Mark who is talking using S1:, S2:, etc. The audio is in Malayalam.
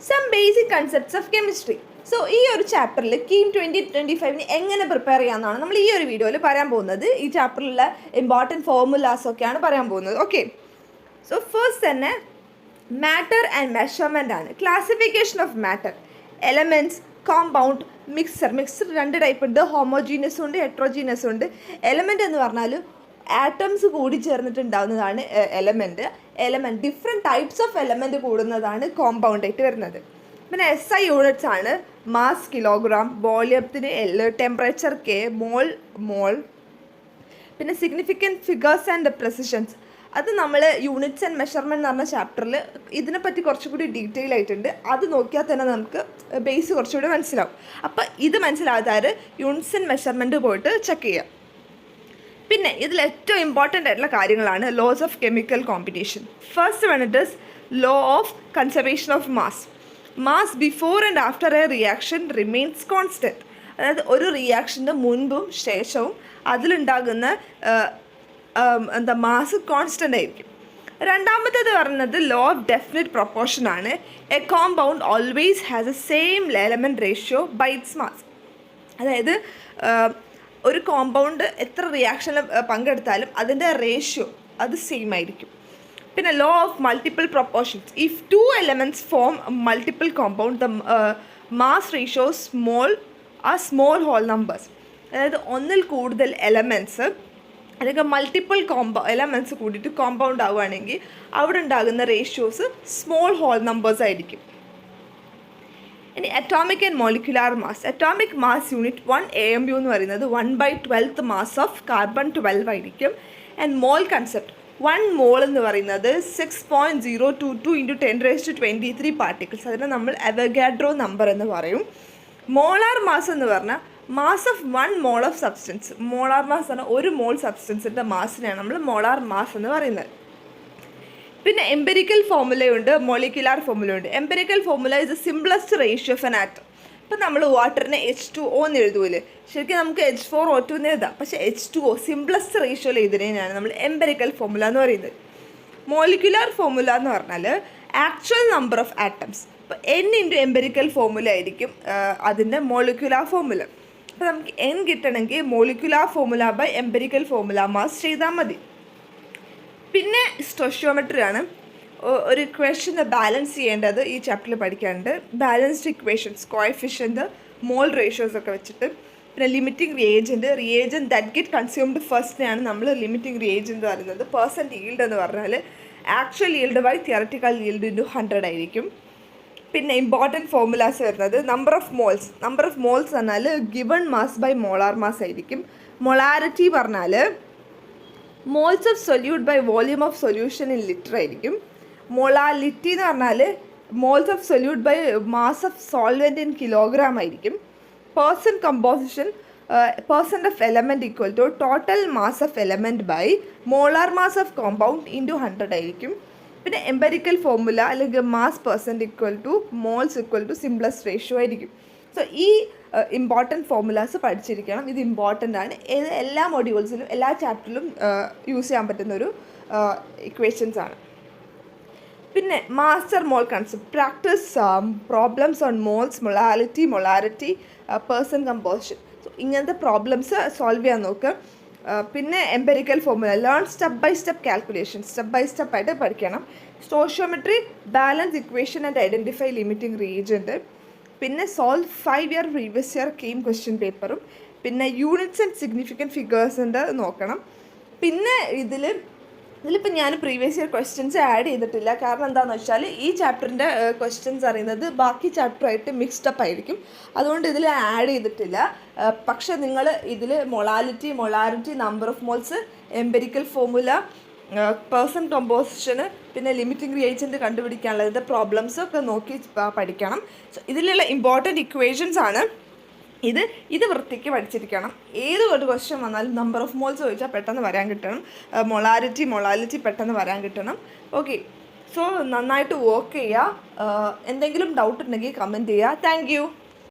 S1: Some basic concepts of chemistry. So ഈ ഒരു ചാപ്റ്ററിൽ കീം 2025 എങ്ങനെ പ്രിപ്പയർ ചെയ്യാമെന്നാണ് നമ്മൾ ഈ ഒരു വീഡിയോയിൽ പറയാൻ പോകുന്നത്. ഈ ചാപ്റ്ററിലുള്ള ഇമ്പോർട്ടൻറ്റ് ഫോർമുലാസൊക്കെയാണ് പറയാൻ പോകുന്നത്. ഓക്കെ, സോ ഫസ്റ്റ് തന്നെ മാറ്റർ ആൻഡ് മെഷർമെൻ്റ് ആണ്. Classification of matter, elements, compound, mixer രണ്ട് ടൈപ്പ് ഉണ്ട്. ഹോമോജീനിയസും ഉണ്ട്, ഹെട്രോജീനിയസും ഉണ്ട്. എലമെൻ്റ് എന്ന് പറഞ്ഞാൽ ആറ്റംസ് കൂടി ചേർന്നിട്ടുണ്ടാകുന്നതാണ് element. Different types of element കൂടുന്നതാണ് കോമ്പൗണ്ട് ആയിട്ട് വരുന്നത്. പിന്നെ SI യൂണിറ്റ്സ് ആണ് മാസ് കിലോഗ്രാം, വോളിയത്തിന് L, ടെമ്പറേച്ചർ K, മോൾ. പിന്നെ സിഗ്നിഫിക്കൻറ്റ് ഫിഗേഴ്സ് ആൻഡ് പ്രെസിഷൻസ്, അത് നമ്മൾ യൂണിറ്റ്സ് ആൻഡ് മെഷർമെൻറ്റ് എന്ന് പറഞ്ഞ ചാപ്റ്ററിൽ ഇതിനെപ്പറ്റി കുറച്ചുകൂടി ഡീറ്റെയിൽ ആയിട്ടുണ്ട്. അത് നോക്കിയാൽ തന്നെ നമുക്ക് ബേസ് കുറച്ചുകൂടി മനസ്സിലാവും. അപ്പോൾ ഇത് മനസ്സിലാകാതെ യൂണിറ്റ്സ് ആൻഡ് മെഷർമെൻറ്റ് പോയിട്ട് ചെക്ക് ചെയ്യാം. പിന്നെ ഇതിൽ ഏറ്റവും ഇമ്പോർട്ടൻ്റ് ആയിട്ടുള്ള കാര്യങ്ങളാണ് laws of chemical combination. First one it is law of conservation of mass before and after a reaction remains constant. അതായത് ഒരു റിയാക്ഷൻ്റെ മുൻപും ശേഷവും അതിലുണ്ടാകുന്ന മാസ് കോൺസ്റ്റൻ്റ് ആയിരിക്കും. രണ്ടാമത്തേത് പറയുന്നത് ലോ ഓഫ് ഡെഫിനിറ്റ് പ്രൊപ്പോർഷൻ ആണ്. A compound always has a same element ratio by its mass. അതായത് ഒരു കോമ്പൗണ്ട് എത്ര റിയാക്ഷനിൽ പങ്കെടുത്താലും അതിൻ്റെ റേഷ്യോ അത് സെയിം ആയിരിക്കും. പിന്നെ law of multiple proportions. If 2 elements form multiple compound the mass ratio small whole numbers. അതായത് ഒന്നിൽ കൂടുതൽ എലമെൻറ്റ്സ് അല്ലെങ്കിൽ മൾട്ടിപ്പിൾ എലമെൻറ്റ്സ് കൂടിയിട്ട് കോമ്പൗണ്ട് ആവുകയാണെങ്കിൽ അവിടെ ഉണ്ടാകുന്ന റേഷ്യോസ് സ്മോൾ ഹോൾ നമ്പേഴ്സ് ആയിരിക്കും. ഇനി atomic and molecular mass. Atomic mass unit 1 AMU എന്ന് പറയുന്നത് 1/12 മാസ് ഓഫ് കാർബൺ 12 ആയിരിക്കും. ആൻഡ് മോൾ കൺസെപ്റ്റ്, 1 മോൾ എന്ന് പറയുന്നത് 6.022 × 10⁻23 പാർട്ടിക്കിൾസ്. അതിനെ നമ്മൾ അവഗാഡ്രോ നമ്പർ എന്ന് പറയും. മോളാർ മാസ് എന്ന് പറഞ്ഞാൽ mass of 1 mole of substance. Molar mass ആണ് ഒരു മോൾ സബ്സ്റ്റൻസിൻ്റെ മാസിനെയാണ് നമ്മൾ മോളാർ മാസ് എന്ന് പറയുന്നത്. പിന്നെ എംപിരിക്കൽ ഫോർമുലയുണ്ട്, മോളിക്കുലാർ ഫോർമുലയുണ്ട്. Empirical formula is the simplest ratio of an atom. ഇപ്പം നമ്മൾ വാട്ടറിനെ H2O എന്ന് എഴുതൂല്ലേ, ശരിക്കും നമുക്ക് H4O2 എന്ന് എഴുതാം. പക്ഷേ H2O സിംപ്ലസ്റ്റ് റേഷ്യോയിൽ എഴുതുന്നതിനാണ് നമ്മൾ എംപിരിക്കൽ ഫോർമുല എന്ന് പറയുന്നത്. മോളിക്കുലാർ ഫോർമുല എന്ന് പറഞ്ഞാൽ ആക്ച്വൽ നമ്പർ ഓഫ് ആറ്റംസ്. ഇപ്പോൾ N × എംപിരിക്കൽ ഫോർമുല ആയിരിക്കും അതിൻ്റെ മോളിക്കുലാർ ഫോർമുല. അപ്പോൾ നമുക്ക് N കിട്ടണമെങ്കിൽ molecular formula by empirical formula mass ചെയ്താൽ മതി. പിന്നെ സ്റ്റോഷിയോമെട്രി ആണ്. ഒരു ഇക്വേഷനെ ബാലൻസ് ചെയ്യേണ്ടത് ഈ ചാപ്റ്ററിൽ പഠിക്കാനുണ്ട്. Balanced equations, coefficient, mole ratios ഒക്കെ വെച്ചിട്ട്. പിന്നെ limiting reagent that get consumed ഫസ്റ്റിനെയാണ് നമ്മൾ ലിമിറ്റിംഗ് റിയേജൻറ്റ് എന്ന് പറയുന്നത്. പെർസെൻറ്റ് ഈൽഡ് എന്ന് പറഞ്ഞാൽ actual yield by theoretical yield × 100 ആയിരിക്കും. പിന്നെ ഇമ്പോർട്ടൻറ്റ് ഫോർമുലാസ് വരുന്നത് നമ്പർ ഓഫ് മോൾസ് പറഞ്ഞാൽ given mass by molar mass ആയിരിക്കും. മൊളാരിറ്റി പറഞ്ഞാൽ moles of solute by volume of solution in litre ആയിരിക്കും. മൊളാലിറ്റി എന്ന് പറഞ്ഞാൽ moles of solute by mass of solvent in kilogram ആയിരിക്കും. Percent of element equal to total mass of element by molar mass of compound × 100 ആയിരിക്കും. പിന്നെ എംപിരിക്കൽ ഫോർമുല അല്ലെങ്കിൽ mass percent equal to moles equal to simplest ratio ആയിരിക്കും. സോ ഈ ഇമ്പോർട്ടൻറ്റ് ഫോർമുലാസ് പഠിച്ചിരിക്കണം. ഇത് ഇമ്പോർട്ടൻ്റ് ആണ്. എല്ലാ മൊഡ്യൂൾസിലും എല്ലാ ചാപ്റ്ററിലും യൂസ് ചെയ്യാൻ പറ്റുന്നൊരു ഇക്വേഷൻസ് ആണ്. പിന്നെ master mole concept, practice problems on moles, molarity, percent composition. So ഇങ്ങനത്തെ പ്രോബ്ലംസ് സോൾവ് ചെയ്യാൻ നോക്കുക. പിന്നെ empirical formula, learn step by step ആയിട്ട് പഠിക്കണം. Stoichiometry, balance equation and identify limiting reagent. പിന്നെ solve 5 year previous year KEAM question പേപ്പറും. പിന്നെ യൂണിറ്റ്സ് ആൻഡ് സിഗ്നിഫിക്കൻറ്റ് ഫിഗേഴ്സിൻ്റെ നോക്കണം. പിന്നെ ഇതിലിപ്പോൾ ഞാൻ പ്രീവിയസ് ഇയർ ക്വസ്റ്റ്യൻസ് ആഡ് ചെയ്തിട്ടില്ല. കാരണം എന്താണെന്ന് വെച്ചാൽ ഈ ചാപ്റ്ററിൻ്റെ ക്വസ്റ്റ്യൻസ് അറിയുന്നത് ബാക്കി ചാപ്റ്ററായിട്ട് മിക്സ്ഡ് അപ്പ് ആയിരിക്കും. അതുകൊണ്ട് ഇതിൽ ആഡ് ചെയ്തിട്ടില്ല. പക്ഷേ നിങ്ങൾ ഇതിൽ molarity, number of moles, empirical formula, percent കമ്പോസിഷന്, പിന്നെ ലിമിറ്റിംഗ് റിയേജൻറ്റ് കണ്ടുപിടിക്കാനുള്ളത് പ്രോബ്ലംസ് ഒക്കെ നോക്കി പഠിക്കണം. സോ ഇതിലുള്ള ഇമ്പോർട്ടൻറ്റ് ഇക്വേഷൻസ് ആണ് ഇത് വൃത്തിക്ക് പഠിച്ചിരിക്കണം. ഏത് ഒരു ക്വസ്റ്റ്യൻ വന്നാലും നമ്പർ ഓഫ് മോൾസ് ചോദിച്ചാൽ പെട്ടെന്ന് വരാൻ കിട്ടണം. മൊളാലിറ്റി പെട്ടെന്ന് വരാൻ കിട്ടണം. ഓക്കെ, സോ നന്നായിട്ട് വർക്ക് ചെയ്യുക. എന്തെങ്കിലും ഡൗട്ട് ഉണ്ടെങ്കിൽ കമൻറ്റ് ചെയ്യുക. Thank you.